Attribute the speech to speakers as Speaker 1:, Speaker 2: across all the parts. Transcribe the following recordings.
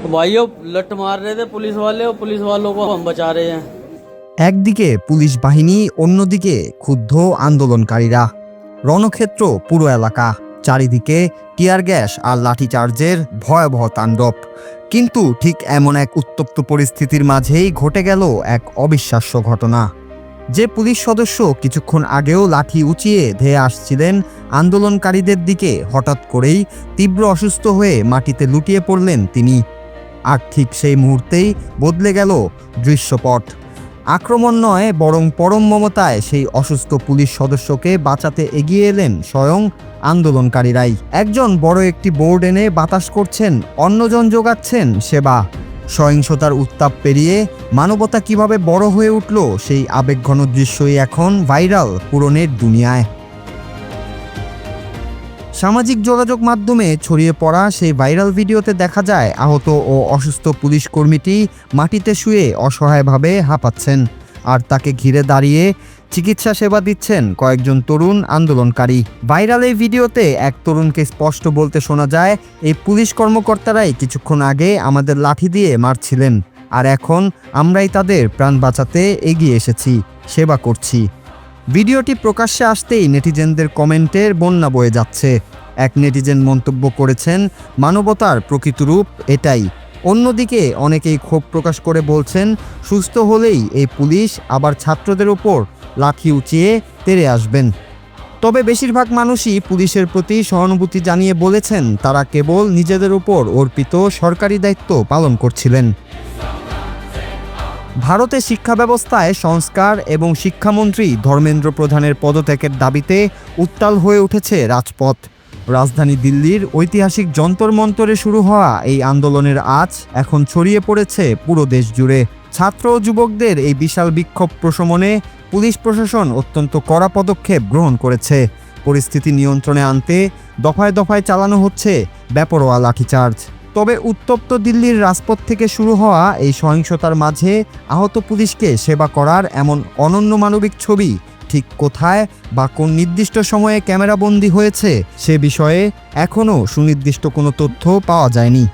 Speaker 1: भाइयों लट मार रहे थे पुलिस वाले और पुलिस वालों को हम बचा रहे हैं।
Speaker 2: একদিকে পুলিশ বাহিনী, অন্যদিকে ক্ষুব্ধ আন্দোলনকারীরা। রণক্ষেত্র পুরো এলাকা, চারিদিকে টিয়ার গ্যাস আর লাঠিচার্জের ভয়াবহ তাণ্ডব। কিন্তু ঠিক এমন এক উত্তপ্ত পরিস্থিতির মাঝেই ঘটে গেল এক অবিশ্বাস্য ঘটনা। যে পুলিশ সদস্য কিছুক্ষণ আগেও লাঠি উঁচিয়ে ধেয়ে আসছিলেন আন্দোলনকারীদের দিকে, হঠাৎ করেই তীব্র অসুস্থ হয়ে মাটিতে লুটিয়ে পড়লেন তিনি। আর ঠিক সেই মুহূর্তেই বদলে গেল দৃশ্যপট। আক্রমণ নয়, বরং পরম মমতায় সেই অসুস্থ পুলিশ সদস্যকে বাঁচাতে এগিয়ে এলেন স্বয়ং আন্দোলনকারীরাই। একজন বড় একটি বোর্ড এনে বাতাস করছেন, অন্যজন যোগাচ্ছেন সেবা। সহিংসতার উত্তাপ পেরিয়ে মানবতা কিভাবে বড় হয়ে উঠল, সেই আবেগঘন দৃশ্যই এখন ভাইরাল পুরো নেট দুনিয়ায়। সামাজিক যোগাযোগ মাধ্যমে ছড়িয়ে পড়া সেই ভাইরাল ভিডিওতে দেখা যায় আহত ও অসুস্থ পুলিশ কর্মীটি মাটিতে শুয়ে অসহায়ভাবে হাঁপাচ্ছেন, আর তাকে ঘিরে দাঁড়িয়ে চিকিৎসা সেবা দিচ্ছেন কয়েকজন তরুণ আন্দোলনকারী। ভাইরাল এই ভিডিওতে এক তরুণকে স্পষ্ট বলতে শোনা যায়, এই পুলিশ কর্মকর্তারাই কিছুক্ষণ আগে আমাদের লাঠি দিয়ে মারছিলেন, আর এখন আমরাই তাদের প্রাণ বাঁচাতে এগিয়ে এসেছি, সেবা করছি। ভিডিওটি প্রকাশ্যে আসতেই নেটিজেনদের কমেন্টের বন্যা বয়ে যাচ্ছে। এক নেটিজেন মন্তব্য করেছেন, মানবতার প্রকৃত রূপ এটাই। অন্যদিকে অনেকেই ক্ষোভ প্রকাশ করে বলছেন, সুস্থ হলেই এই পুলিশ আবার ছাত্রদের ওপর লাঠি উঁচিয়ে তেড়ে আসবেন। তবে বেশিরভাগ মানুষই পুলিশের প্রতি সহানুভূতি জানিয়ে বলেছেন, তারা কেবল নিজেদের উপর অর্পিত সরকারি দায়িত্ব পালন করছিলেন। ভারতের শিক্ষা ব্যবস্থায় সংস্কার এবং শিক্ষামন্ত্রী ধর্মেন্দ্র প্রধানের পদত্যাগের দাবিতে উত্তাল হয়ে উঠেছে রাজপথ। রাজধানী দিল্লির ঐতিহাসিক যন্তর মন্তরে শুরু হওয়া এই আন্দোলনের আঁচ এখন ছড়িয়ে পড়েছে পুরো দেশ জুড়ে। ছাত্র ও যুবকদের এই বিশাল বিক্ষোভ প্রশমনে পুলিশ প্রশাসন অত্যন্ত কড়া পদক্ষেপ গ্রহণ করেছে। পরিস্থিতি নিয়ন্ত্রণে আনতে দফায় দফায় চালানো হচ্ছে বেপরোয়া লাঠিচার্জ। তবে উত্তপ্ত দিল্লির রাজপথ থেকে শুরু হওয়া এই সহিংসতার মাঝে আহত পুলিশকে সেবা করার এমন অনন্য মানবিক ছবি ঠিক কোথায় বা কোন নির্দিষ্ট সময়ে ক্যামেরাবন্দি হয়েছে, সে বিষয়ে এখনও সুনির্দিষ্ট কোনো তথ্য পাওয়া যায়নি।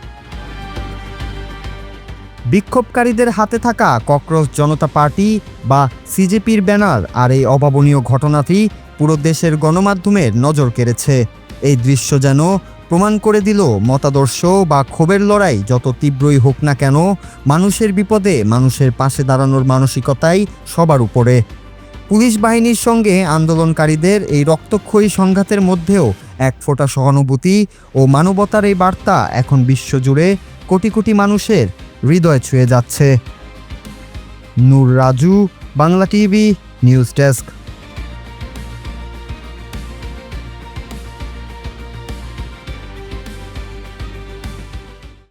Speaker 2: বিক্ষোভকারীদের হাতে থাকা ককরোচ জনতা পার্টি বা সিজেপির ব্যানার আর এই অভাবনীয় ঘটনাটি পুরো দেশের গণমাধ্যমের নজর কেড়েছে। এই দৃশ্য যেন প্রমাণ করে দিল, মতাদর্শ বা ক্ষোভের লড়াই যত তীব্রই হোক না কেন, মানুষের বিপদে মানুষের পাশে দাঁড়ানোর মানসিকতাই সবার উপরে। পুলিশ বাহিনীর সঙ্গে আন্দোলনকারীদের এই রক্তক্ষয়ী সংঘাতের মধ্যেও এক ফোঁটা সহানুভূতি ও মানবতার এই বার্তা এখন বিশ্বজুড়ে কোটি কোটি মানুষের হৃদয় ছুঁয়ে যাচ্ছে। Noor Raju, Bangla TV news desk.